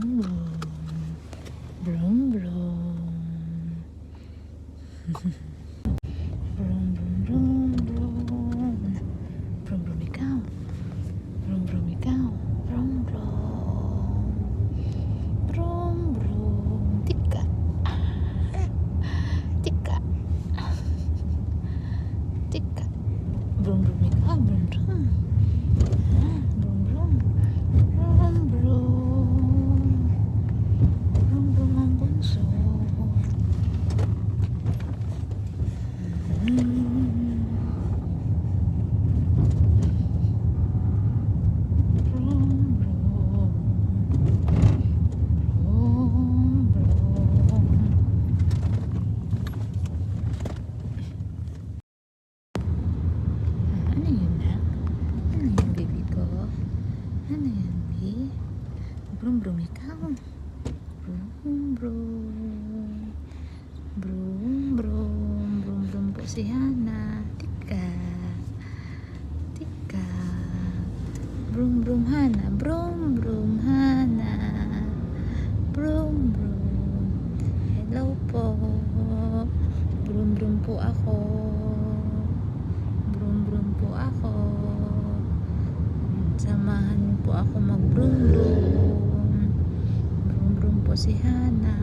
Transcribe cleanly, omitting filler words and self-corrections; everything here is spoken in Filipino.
Brum, brum. Brum, brum, brum, brum. Brum, brum, ikaw. Brum, brum, ikaw. Brum, brum. Brum, brum. Tika. Tika. Tika. Brum, brum, ikaw. Brum, brum. Brum, brum. Brum, brum. Brum, brum ang bunso. Ano yun na? Ano yun, baby ko? Ano yun, baby? Brum, brum, ikaw. Brum, brum. Brum, brum. Brum, brum po si Hana. Tika. Tika. Brum, brum, Hana. Brum, brum, Hana. Brum, brum. Hello po. Brum, brum po ako. Brum, brum po ako. Samahan niyo po ako mag brum, brum. Brum, brum po si Hana.